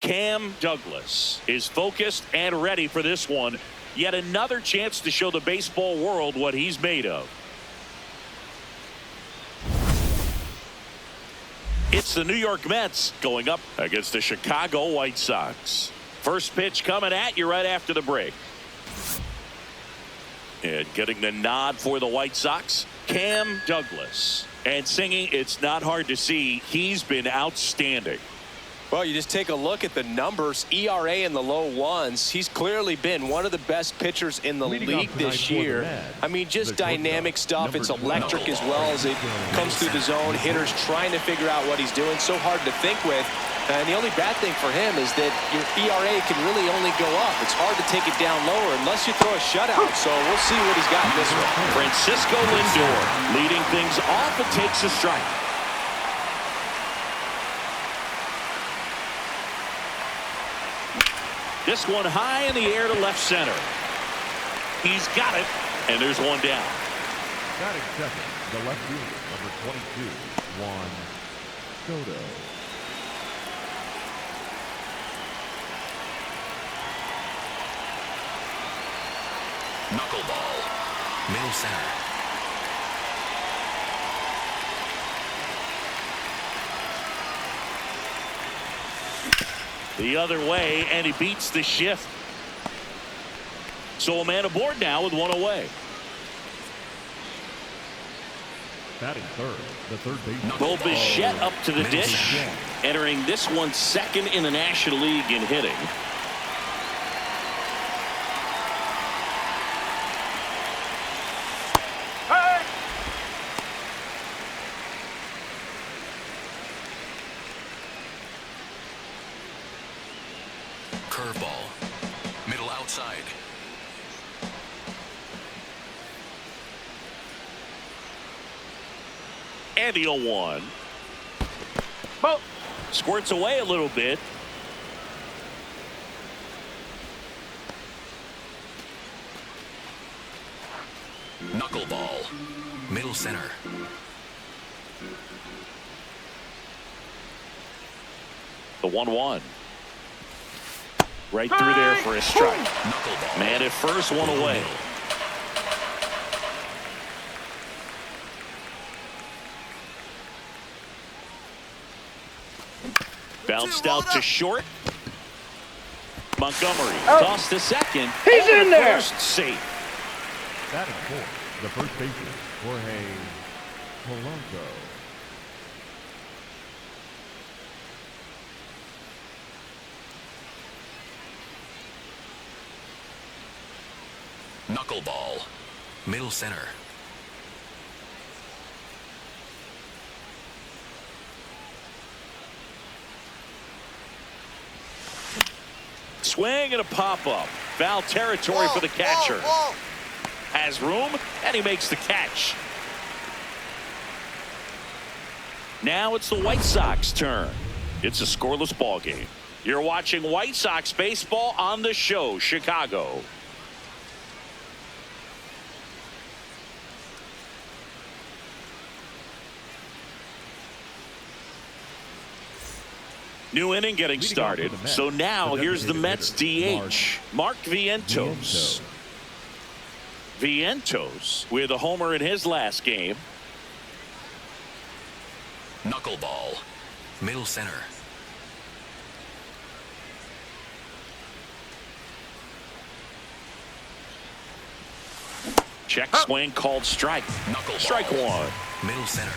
Cam Douglas is focused and ready for this one. Yet another chance to show the baseball world what he's made of. It's the New York Mets going up against the Chicago White Sox. First pitch coming at you right after the break. And getting the nod for the White Sox, Cam Douglas. And singing, it's not hard to see, he's been outstanding. Well, you just take a look at the numbers, ERA in the low ones. He's clearly been one of the best pitchers in the league this year. I mean, just dynamic stuff. It's electric as well as it comes through the zone. Hitters trying to figure out what he's doing. So hard to think with. And the only bad thing for him is that your ERA can really only go up. It's hard to take it down lower unless you throw a shutout. So we'll see what he's got in this one. Francisco Lindor leading things off and takes a strike. This one high in the air to left center. He's got it, and there's one down. Batting second, the left fielder, number 22, Juan Soto. Knuckleball, middle center. The other way, and he beats the shift. So a man aboard now with one away. Batting third, the third baseman. Bo Bichette up to the dish, entering this one second in the National League in hitting. Curveball, middle outside. And the 0-1. Well, squirts away a little bit. Knuckleball, middle center. The 1-1. Right through there for a strike. Knuckleball. Man at first, one away. Bounced out to short. Montgomery tossed to second. He's in there. First, safe. Batting fourth, the first baseman, Jorge Polanco. Knuckleball, middle center. Swing and a pop-up. Foul territory for the catcher. Has room, and he makes the catch. Now it's the White Sox turn. It's a scoreless ball game. You're watching White Sox baseball on the show, Chicago. New inning getting started. So now here's the Mets DH, Mark Vientos. Vientos with a homer in his last game. Knuckleball, middle center. Check swing called strike. Knuckleball. Strike one. Middle center.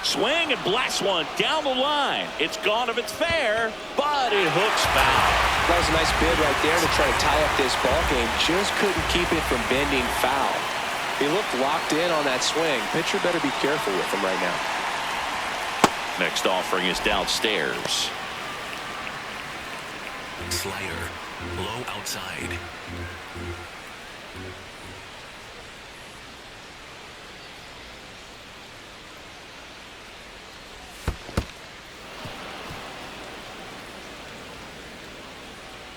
Swing and blast one down the line. It's gone if it's fair, but it hooks foul. That was a nice bid right there to try to tie up this ball game. Just couldn't keep it from bending foul. He looked locked in on that swing. Pitcher better be careful with him right now. Next offering is downstairs. Slider, low outside.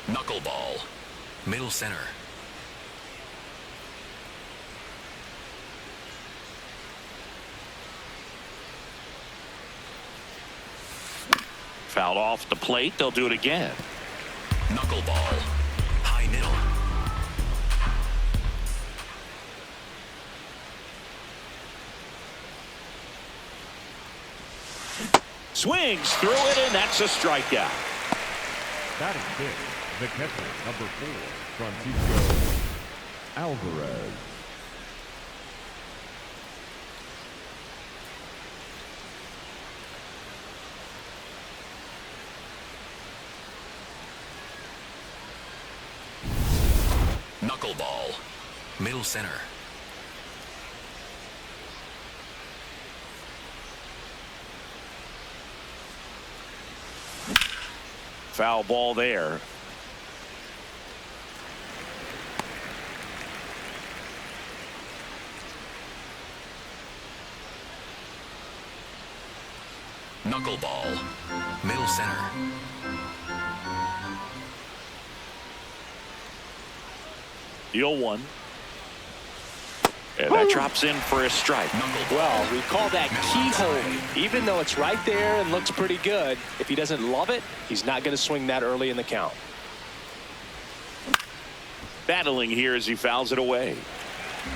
Knuckleball, middle center. Fouled off the plate. They'll do it again. Knuckleball. High middle. Swings through it, and that's a strikeout. Batting fifth, the catcher, number 4, Francisco Alvarez. Knuckleball. Middle center. Foul ball there. Knuckleball. Middle center. The 0-1. And that drops in for a strike. Well, we call that keyhole. Even though it's right there and looks pretty good, if he doesn't love it, he's not going to swing that early in the count. Battling here as he fouls it away.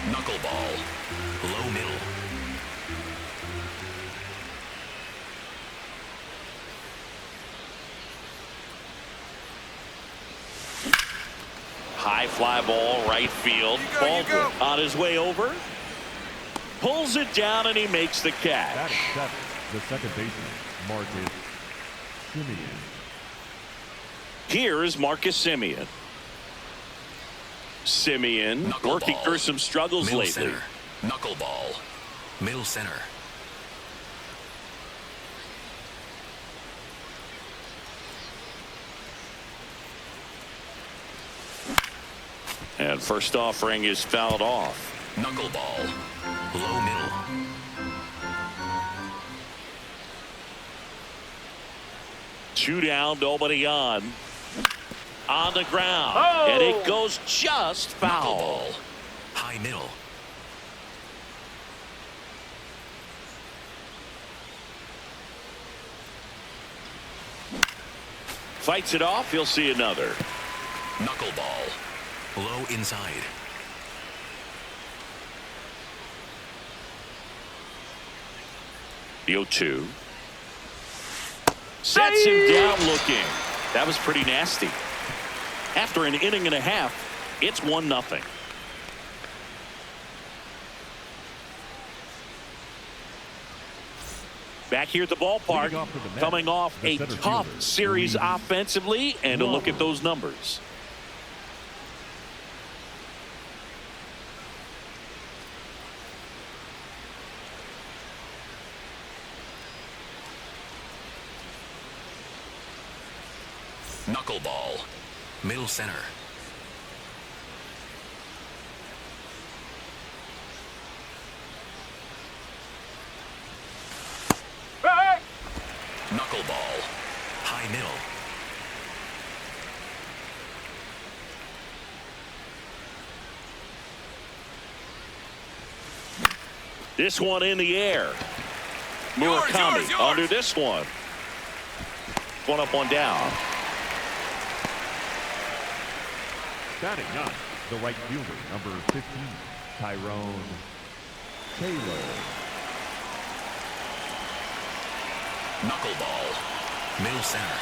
Knuckleball. Low middle. High fly ball, right field. Baldwin on his way over. Pulls it down, and he makes the catch. Batting seventh, the second baseman, Marcus Semien. Here is Marcus Semien. Semien working through some struggles Middle lately. center. Knuckleball. Middle center. And first offering is fouled off. Knuckleball. Low middle. Two down, nobody on. On the ground. And it goes just foul. Knuckleball. High middle. Fights it off. He'll see another. Knuckleball. Low inside. The 0-2. Sets him down looking. That was pretty nasty. After an inning and a half, it's 1-0. Back here at the ballpark, coming off a tough series offensively, and a look at those numbers. Knuckleball. Middle center. Knuckleball. High middle. This one in the air. Murakami under this one. One up, one down. Batting ninth, the right fielder, number 15, Tyrone Taylor. Knuckleball. Middle center.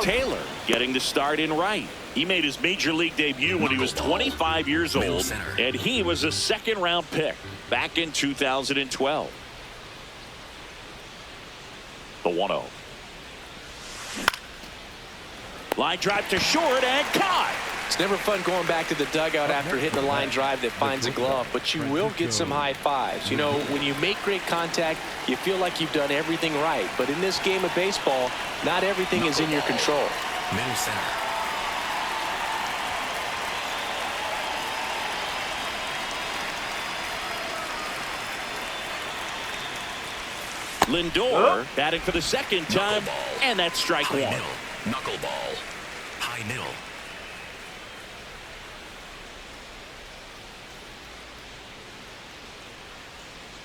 Taylor getting the start in right. He made his major league debut when he was 25 years old, and he was a second-round pick back in 2012. The 1-0. Line drive to short and caught. It's never fun going back to the dugout after hitting a line drive that finds a glove, but you will get some high fives. You know, when you make great contact, you feel like you've done everything right. But in this game of baseball, not everything is in your control. Middle center. Lindor batting for the second time, and that's strike High one. middle. Knuckleball. High middle.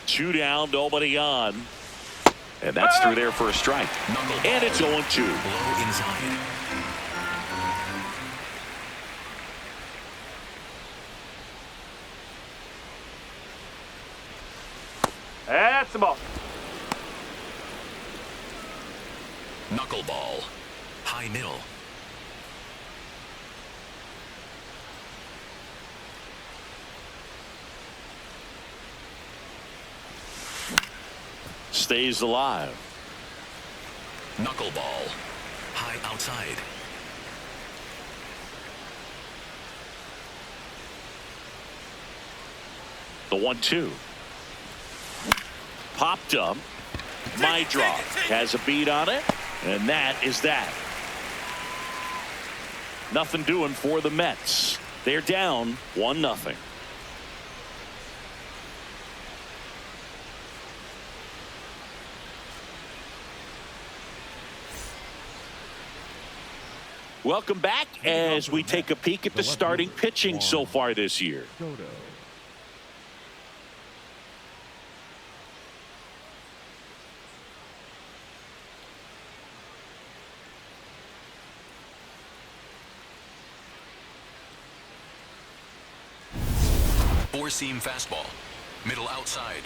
2 down, nobody on. And that's through there for a strike. And it's 0-2. Low inside. That's the ball. Knuckleball. High middle. Stays alive. Knuckleball. High outside. The 1-2. Popped up. My draw has a beat on it, and that is that. Nothing doing for the Mets. They're down 1-0. Welcome back as we take a peek at the starting pitching so far this year. Soto. Four-seam fastball. Middle outside.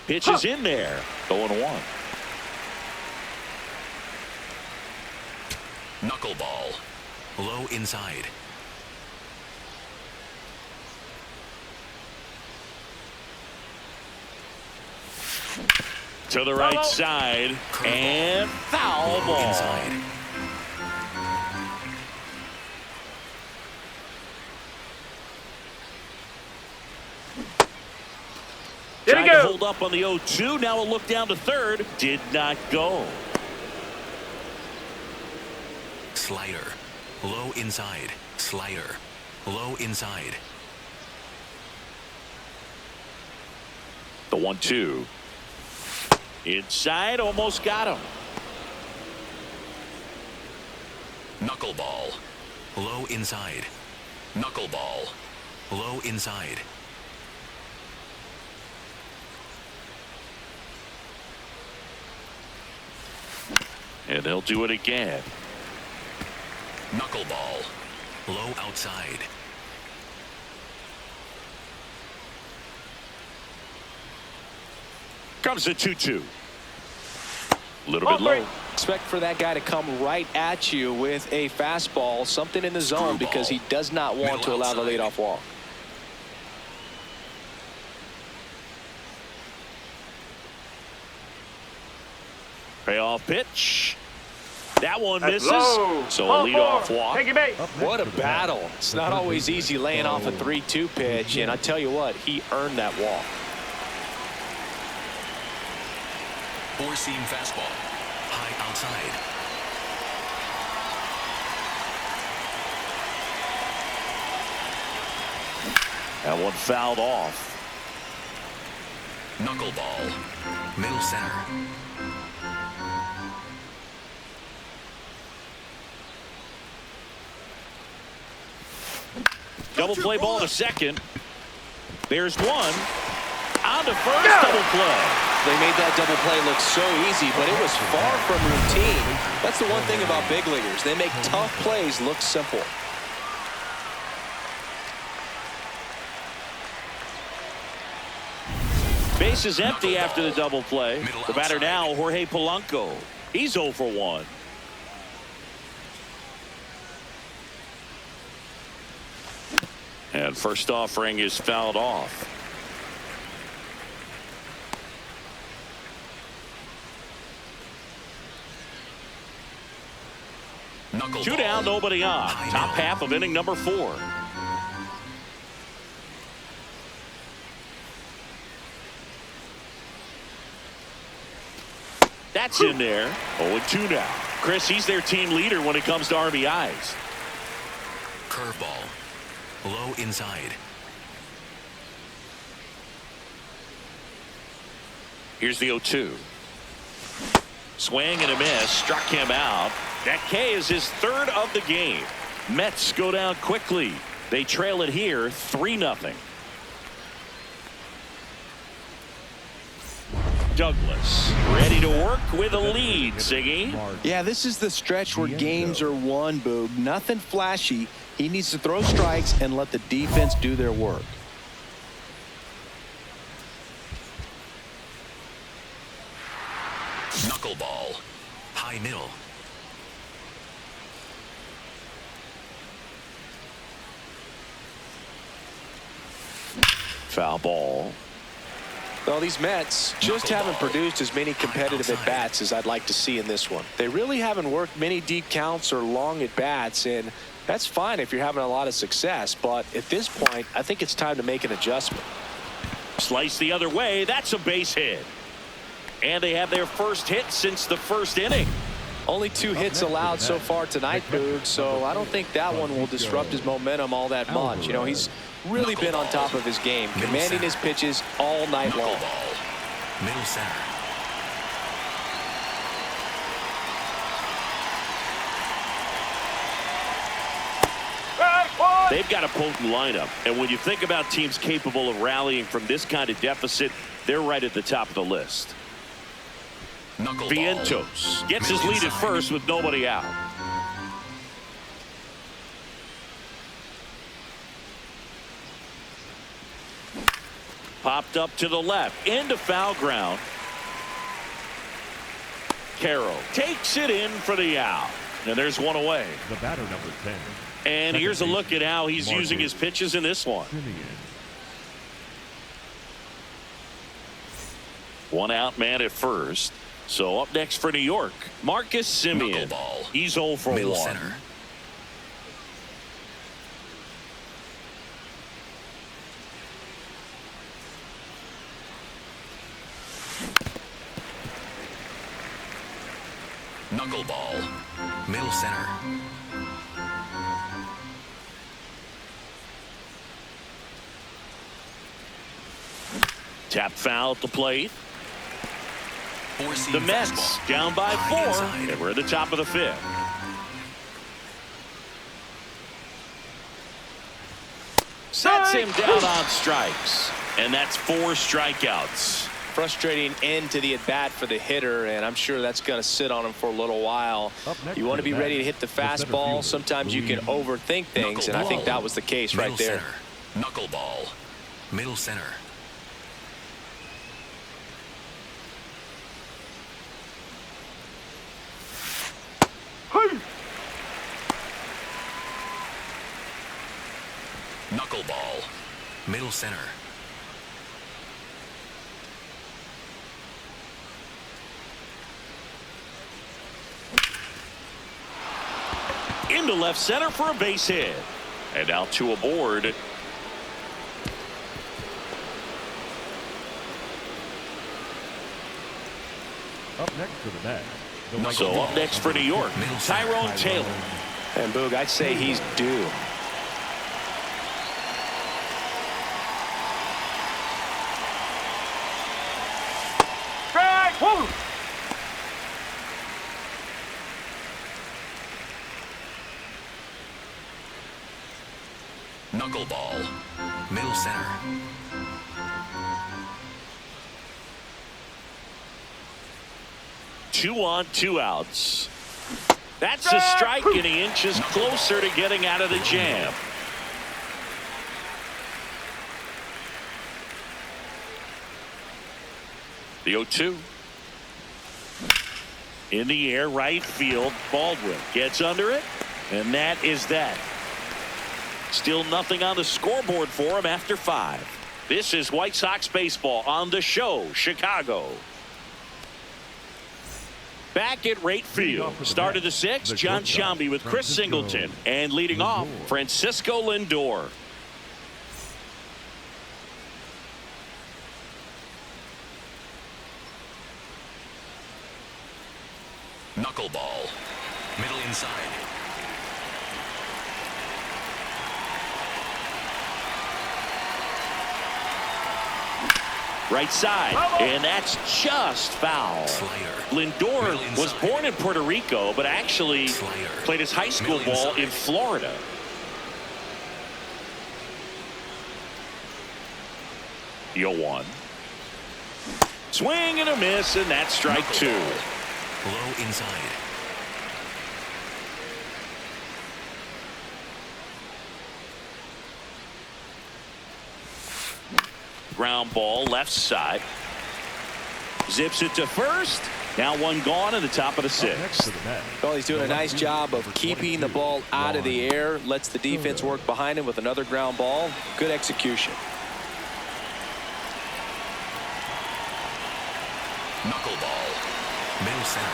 Pitch is in there. 0-1. Knuckleball. Low inside. To the right side. And foul Low ball. inside. Tried to hold up on the 0-2. Now a look down to third. Did not go. Slider. Low inside. Slider. Low inside. The 1-2. Inside. Almost got him. Knuckleball. Low inside. Knuckleball. Low inside. And they'll do it again. Knuckleball. Low outside. Comes the 2-2. A little bit low. Expect for that guy to come right at you with a fastball, something in the zone, because he does not want to allow the leadoff walk. Payoff pitch. That one misses. So a leadoff walk. What a battle. It's not always easy laying off a 3-2 pitch, and I tell you what, he earned that walk. Four-seam fastball. High outside. That one fouled off. Knuckleball. Middle center. Double play ball to second. There's one. On to first. Double play. They made that double play look so easy, but it was far from routine. That's the one thing about big leaguers. They make tough plays look simple. Base is empty after the double play. The batter now, Jorge Polanco. He's 0 for 1. And first offering is fouled off. Knuckleball. 2 down, nobody on. Top half of inning number 4. That's in there. 0-2 now. Chris, he's their team leader when it comes to RBIs. Curveball. Low inside. Here's the 0-2. Swing and a miss. Struck him out. That K is his 3rd of the game. Mets go down quickly. They trail it here 3-0. Douglas ready to work with a lead, Siggy. Yeah, this is the stretch where games are won, Boog. Nothing flashy. He needs to throw strikes and let the defense do their work. Knuckleball. High middle. Foul ball. Well, these Mets just haven't produced as many competitive at-bats as I'd like to see in this one. They really haven't worked many deep counts or long at-bats, and that's fine if you're having a lot of success. But at this point, I think it's time to make an adjustment. Slice the other way. That's a base hit. And they have their first hit since the first inning. Only 2 hits allowed so far tonight, Boog, so I don't think that one will disrupt his momentum all that much. You know, he's really been on top of his game, commanding his pitches all night long. Middle center. They've got a potent lineup, and when you think about teams capable of rallying from this kind of deficit, they're right at the top of the list. Vientos gets his lead at first with nobody out. Popped up to the left into foul ground. Carroll takes it in for the out, and there's one away. The batter, number 10. And here's a look at how he's using his pitches in this one. One out man at first. So up next for New York, Marcus Semien. He's 0 for 1. Center. Knuckleball. Middle center. Tap foul at the plate. Four-seam The Mets fastball. down by High 4, inside. and we're at the top of the 5th. Sets him down on strikes, and that's 4 strikeouts. Frustrating end to the at-bat for the hitter, and I'm sure that's going to sit on him for a little while. You want to be ready to hit the fastball. Sometimes you can overthink things, and I think that was the case right there. Center. Knuckleball. Middle center. Knuckleball. Middle center. Into left center for a base hit. And out 2 aboard. Up next for the Mets. So up next for New York, Tyrone Taylor. And Boog, I'd say he's due. Knuckleball. Middle center. Two on, 2 outs. That's a strike, and he inches closer to getting out of the jam. The 0-2. In the air, right field. Baldwin gets under it, and that is that. Still nothing on the scoreboard for him after 5. This is White Sox baseball on the show, Chicago. Back at right field. Start of the 6th, John Sciambi with Chris Singleton. And leading off, Francisco Lindor. Knuckleball. Middle inside. Right side, and that's just foul. Lindor was born in Puerto Rico, but actually played his high school ball in Florida. Juan. Swing and a miss, and that's strike two. Low inside. Ground ball left side. Zips it to first. Now one gone in the top of the sixth. Well, he's doing a nice job of keeping the ball out of the air. Lets the defense work behind him with another ground ball. Good execution. Knuckleball. Middle center.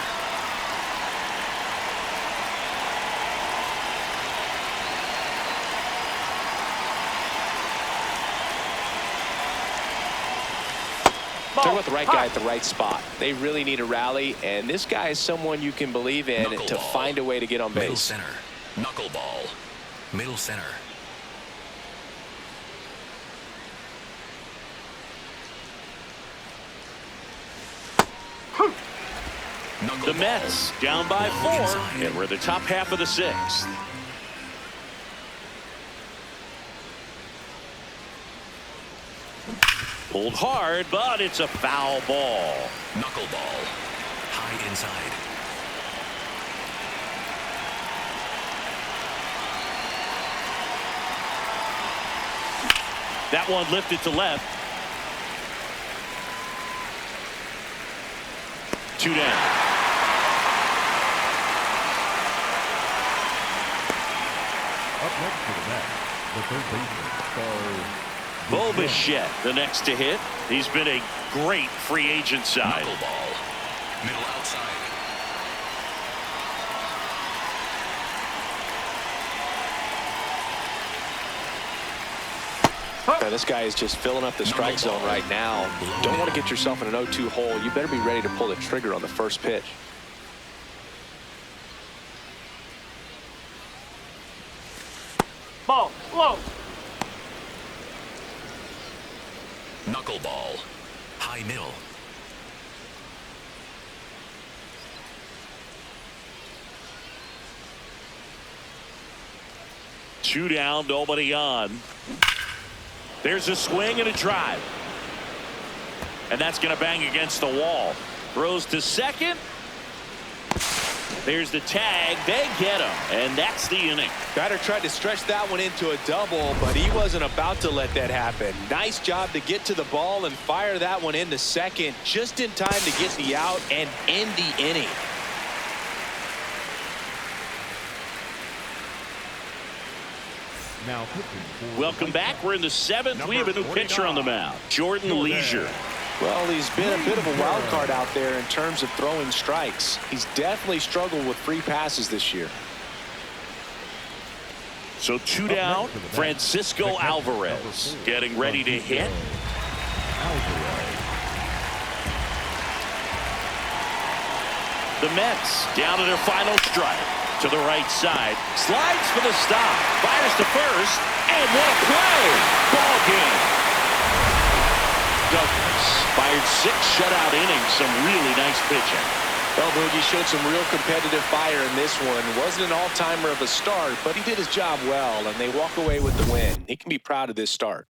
Talk about the right guy at the right spot. They really need a rally, and this guy is someone you can believe in to find a way to get on base. Middle center. Knuckleball. Middle center. The Mets down by 4, and we're the top half of the sixth. Pulled hard, but it's a foul ball. Knuckleball. High inside. That one lifted to left. 2 down. Up next to the bat, the third baseman, Bo Bichette, the next to hit. He's been a great free agent side. Knuckleball. Middle outside. This guy is just filling up the strike zone right now. Don't want to get yourself in an 0-2 hole. You better be ready to pull the trigger on the first pitch. Ball, low. Knuckleball. High middle. Two down, nobody on. There's a swing and a drive. And that's going to bang against the wall. Throws to second. There's the tag. They get him. And that's the inning. Batter tried to stretch that one into a double, but he wasn't about to let that happen. Nice job to get to the ball and fire that one into second just in time to get the out and end the inning. now pitching for Welcome back. We're in the seventh. We have a new pitcher on the mound, Jordan Leisure. Well, he's been a bit of a wild card out there in terms of throwing strikes. He's definitely struggled with free passes this year. So two down, Francisco Alvarez getting ready to hit. The Mets down to their final strike. To the right side. Slides for the stop. Fires to first. And what a play. Ball game. Douglas fired 6 shutout innings. Some really nice pitching. Well, Boogie showed some real competitive fire in this one. Wasn't an all-timer of a start, but he did his job well, and they walk away with the win. He can be proud of this start.